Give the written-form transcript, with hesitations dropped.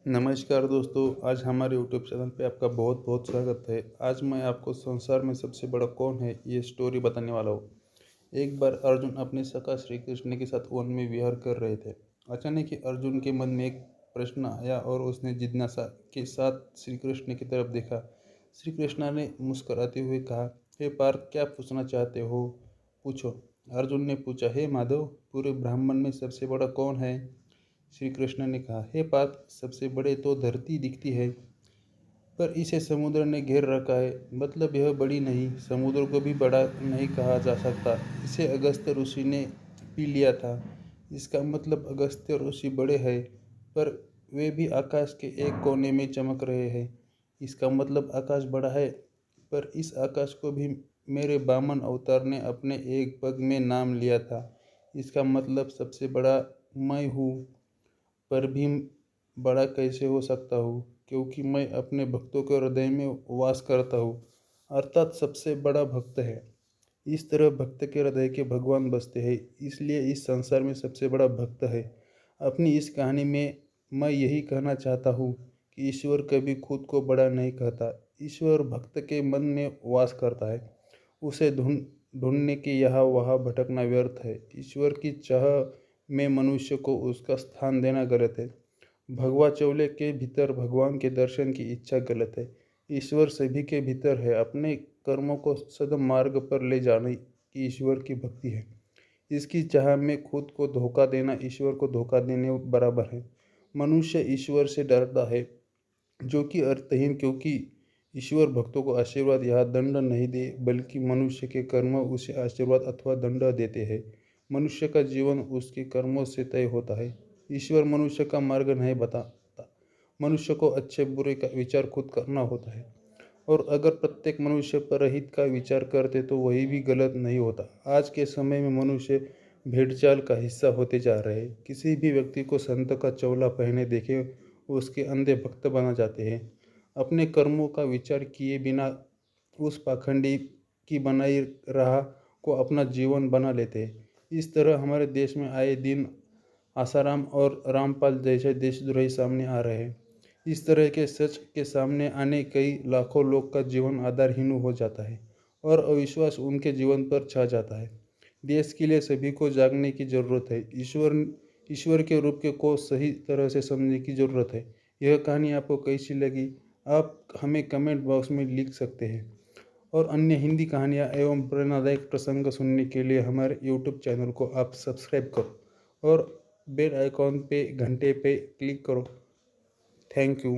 नमस्कार दोस्तों, आज हमारे यूट्यूब चैनल पे आपका बहुत बहुत स्वागत है। आज मैं आपको संसार में सबसे बड़ा कौन है ये स्टोरी बताने वाला हूँ। एक बार अर्जुन अपने सखा श्री कृष्ण के साथ वन में विहार कर रहे थे। अचानक ही अर्जुन के मन में एक प्रश्न आया और उसने जिज्ञासा के साथ श्री कृष्ण की तरफ देखा। श्री कृष्ण ने मुस्कुराते हुए कहा, हे पार्थ, क्या पूछना चाहते हो? पूछो। अर्जुन ने पूछा, हे माधव, पूरे ब्राह्मण में सबसे बड़ा कौन है? श्री कृष्ण ने कहा, हे पार्थ, सबसे बड़े तो धरती दिखती है, पर इसे समुद्र ने घेर रखा है। मतलब यह बड़ी नहीं, समुद्र को भी बड़ा नहीं कहा जा सकता। इसे अगस्त्य ऋषि ने पी लिया था। इसका मतलब अगस्त्य ऋषि बड़े हैं, पर वे भी आकाश के एक कोने में चमक रहे हैं। इसका मतलब आकाश बड़ा है, पर इस आकाश को भी मेरे वामन अवतार ने अपने एक पग में नाम लिया था। इसका मतलब सबसे बड़ा मैं हूँ, पर भी बड़ा कैसे हो सकता हूँ, क्योंकि मैं अपने भक्तों के हृदय में वास करता हूँ, अर्थात सबसे बड़ा भक्त है। इस तरह भक्त के हृदय के भगवान बसते हैं, इसलिए इस संसार में सबसे बड़ा भक्त है। अपनी इस कहानी में मैं यही कहना चाहता हूँ कि ईश्वर कभी खुद को बड़ा नहीं कहता। ईश्वर भक्त के मन में वास करता है। उसे ढूंढने के यहाँ वहाँ भटकना व्यर्थ है। ईश्वर की चाह में मनुष्य को उसका स्थान देना गलत है। भगवा चौले के भीतर भगवान के दर्शन की इच्छा गलत है। ईश्वर सभी के भीतर है। अपने कर्मों को सद्मार्ग पर ले जाने की ईश्वर की भक्ति है। इसकी चाह में खुद को धोखा देना ईश्वर को धोखा देने बराबर है। मनुष्य ईश्वर से डरता है, जो कि अर्थहीन, क्योंकि ईश्वर भक्तों को आशीर्वाद या दंड नहीं दे, बल्कि मनुष्य के कर्म उसे आशीर्वाद अथवा दंड देते हैं। मनुष्य का जीवन उसके कर्मों से तय होता है। ईश्वर मनुष्य का मार्ग नहीं बताता। मनुष्य को अच्छे बुरे का विचार खुद करना होता है। और अगर प्रत्येक मनुष्य परहित का विचार करते तो वही भी गलत नहीं होता। आज के समय में मनुष्य भेड़चाल का हिस्सा होते जा रहे हैं। किसी भी व्यक्ति को संत का चोला पहने देखे उसके अंधे भक्त बना जाते हैं। अपने कर्मों का विचार किए बिना उस पाखंडी की बनाई राह को अपना जीवन बना लेते हैं। इस तरह हमारे देश में आए दिन आसाराम और रामपाल जैसे देशद्रोही सामने आ रहे हैं। इस तरह के सच के सामने आने कई लाखों लोग का जीवन आधारहीन हो जाता है और अविश्वास उनके जीवन पर छा जाता है। देश के लिए सभी को जागने की जरूरत है। ईश्वर के रूप को सही तरह से समझने की जरूरत है। यह कहानी आपको कैसी लगी, आप हमें कमेंट बॉक्स में लिख सकते हैं। और अन्य हिंदी कहानियाँ एवं प्रेरणादायक प्रसंग सुनने के लिए हमारे यूट्यूब चैनल को आप सब्सक्राइब करो और बेल आइकॉन पे घंटे पे क्लिक करो। Thank you.